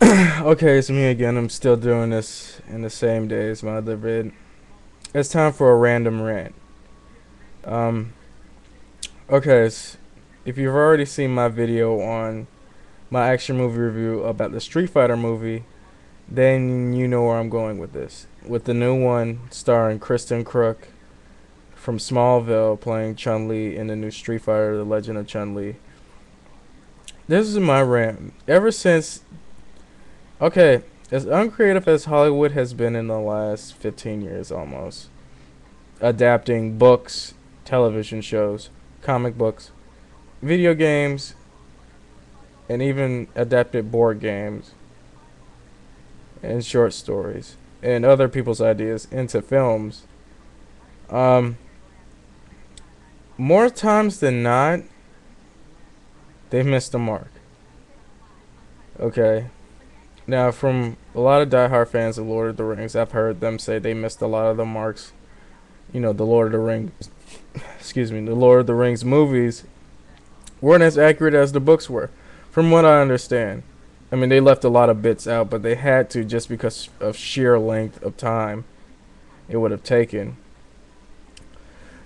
Okay, it's me again. I'm still doing this in the same day as my other vid. It's time for a random rant. Um, okay, if you've already seen my video on my action movie review about the Street Fighter movie, then you know where I'm going with this. With the new one starring Kristen Crook from Smallville playing Chun-Li in the new Street Fighter: The Legend of Chun-Li. This is my rant. Ever since, okay, as uncreative as Hollywood has been in the last 15 years almost, adapting books, television shows, comic books, video games, and even adapted board games and short stories and other people's ideas into films. Um, More times than not, they've missed the mark. Okay. Now, from a lot of diehard fans of Lord of the Rings, I've heard them say they missed a lot of the marks. You know, the Lord of the Rings, the Lord of the Rings movies weren't as accurate as the books were, from what I understand. I mean, they left a lot of bits out, but they had to just because of sheer length of time it would have taken.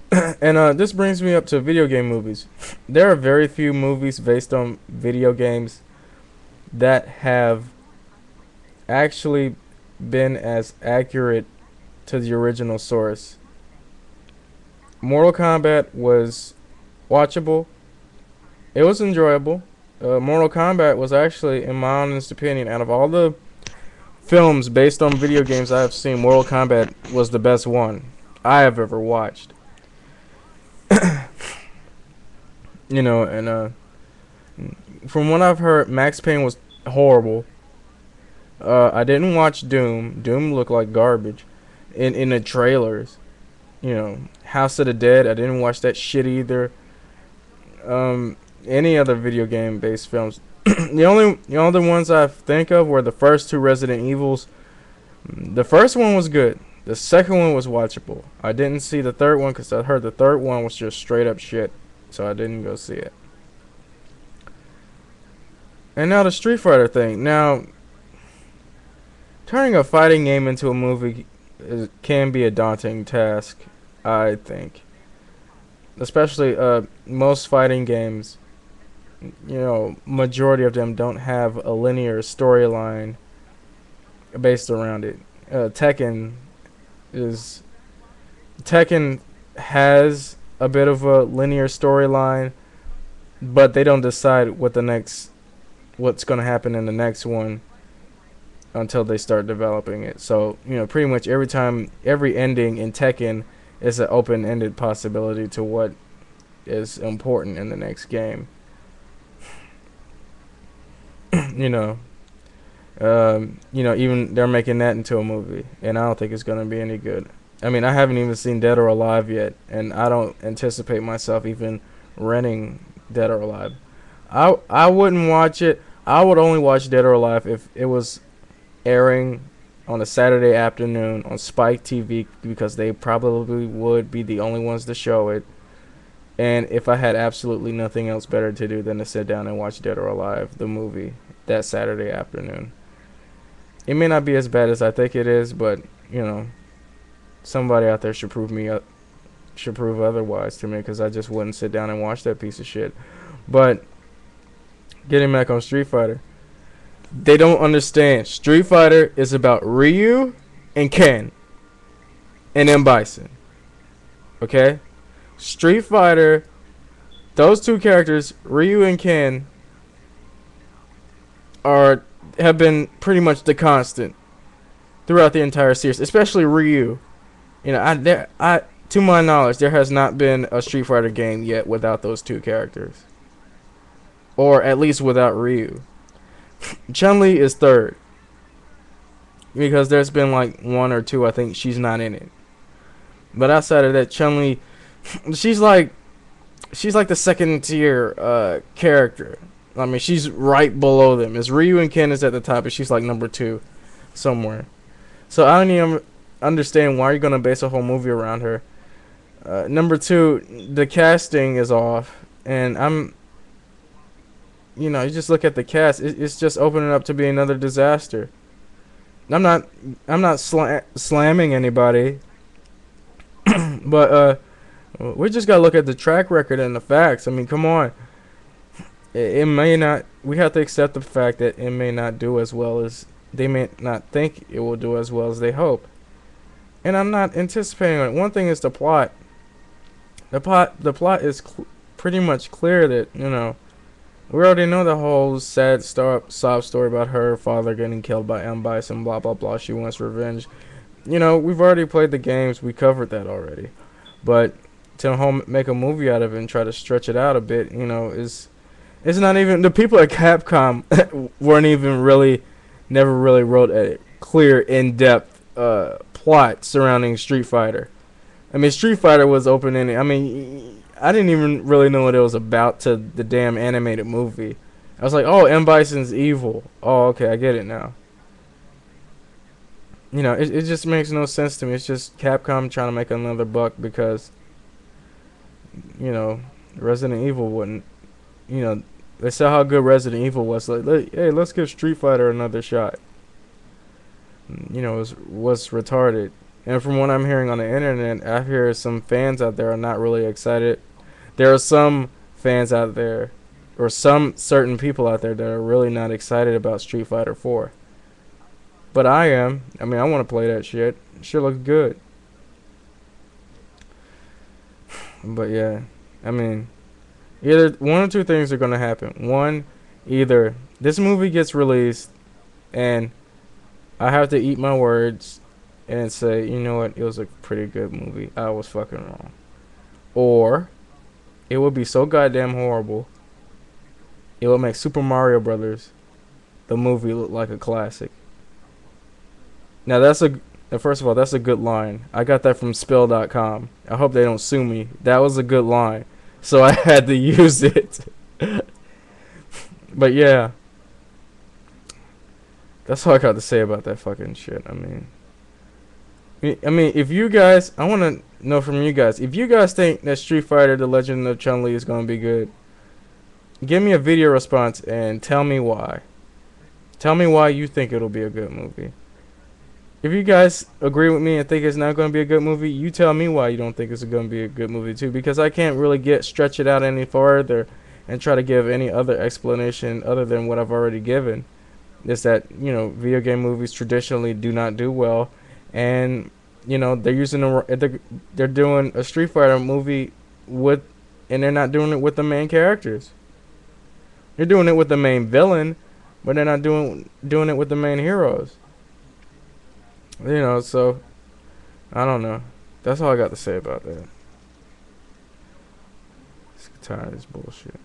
And this brings me up to video game movies. There are very few movies based on video games that have actually been as accurate to the original source. Mortal Kombat was watchable. It was enjoyable. Mortal Kombat was actually, in my honest opinion, out of all the films based on video games I have seen, Mortal Kombat was the best one I have ever watched. You know, and from what I've heard, Max Payne was horrible. I didn't watch Doom. Doom looked like garbage in the trailers. You know, House of the Dead, I didn't watch that shit either. Any other video game based films. The only ones I think of were the first two Resident Evils. The first one was good. The second one was watchable. I didn't see the third one because I heard the third one was just straight up shit. So I didn't go see it. And now the Street Fighter thing. Now, turning a fighting game into a movie can be a daunting task, I think. Especially most fighting games, you know, majority of them don't have a linear storyline based around it. Tekken has a bit of a linear storyline, but they don't decide what's going to happen in the next one until they start developing it. So, you know, pretty much every ending in Tekken is an open-ended possibility to what is important in the next game. you know, even they're making that into a movie, and I don't think it's going to be any good. I mean, I haven't even seen Dead or Alive yet, and I don't anticipate myself even renting Dead or Alive. I wouldn't watch it. I would only watch Dead or Alive if it was airing on a Saturday afternoon on Spike TV, because they probably would be the only ones to show it. And if I had absolutely nothing else better to do than to sit down and watch Dead or Alive, the movie, that Saturday afternoon. It may not be as bad as I think it is, but, you know, somebody out there should prove otherwise to me, because I just wouldn't sit down and watch that piece of shit. But getting back on Street Fighter, they don't understand. Street Fighter is about Ryu and Ken and M. Bison. Okay? Street Fighter, those two characters, Ryu and Ken, have been pretty much the constant throughout the entire series, especially Ryu. You know, to my knowledge, there has not been a Street Fighter game yet without those two characters, or at least without Ryu. Chun-Li is third, because there's been like one or two, I think she's not in it. But outside of that, Chun-Li, she's like the second tier character. I mean, she's right below them. As Ryu and Ken is at the top, and she's like number 2 somewhere. So I don't even understand why you're gonna base a whole movie around her. Number 2, the casting is off, and you know, you just look at the cast. It's just opening up to be another disaster. I'm not I'm not slamming anybody, but we just gotta look at the track record and the facts. I mean, come on. It may not. We have to accept the fact that it may not do as well as they may not think it will do as well as they hope. And I'm not anticipating it. One thing is the plot. The plot is pretty much clear that, you know, we already know the whole sad sob story about her father getting killed by M. Bison, blah blah blah. She wants revenge. You know, we've already played the games. We covered that already. But to make a movie out of it and try to stretch it out a bit, you know, is it's not even the people at Capcom weren't even really never really wrote a clear, in-depth plot surrounding Street Fighter. I mean, Street Fighter was open-ended. I mean, I didn't even really know what it was about to the damn animated movie. I was like, oh, M. Bison's evil. Oh, okay, I get it now. You know, it just makes no sense to me. It's just Capcom trying to make another buck because, you know, Resident Evil wouldn't, you know, they saw how good Resident Evil was. Like, hey, let's give Street Fighter another shot. You know, was retarded. And from what I'm hearing on the internet, I hear some fans out there are not really excited. There are some fans out there, or some certain people out there that are really not excited about Street Fighter 4. But I am. I mean, I want to play that shit. It sure looks good. But yeah, I mean, either one or two things are gonna happen. One, either this movie gets released and I have to eat my words and say, you know what, it was a pretty good movie. I was fucking wrong. Or it would be so goddamn horrible, it would make Super Mario Brothers, the movie, look like a classic. Now first of all, that's a good line. I got that from spill.com. I hope they don't sue me. That was a good line, so I had to use it. But yeah, that's all I got to say about that fucking shit. I mean, if you guys, I want to know from you guys, if you guys think that Street Fighter: The Legend of Chun-Li is gonna be good, give me a video response and tell me why. Tell me why you think it'll be a good movie. If you guys agree with me and think it's not going to be a good movie, you tell me why you don't think it's going to be a good movie too, because I can't really stretch it out any farther and try to give any other explanation other than what I've already given. Is that, you know, video game movies traditionally do not do well, and, you know, they're doing a Street Fighter movie and they're not doing it with the main characters. They're doing it with the main villain, but they're not doing it with the main heroes. You know, so I don't know. That's all I got to say about that. I'm tired of this bullshit.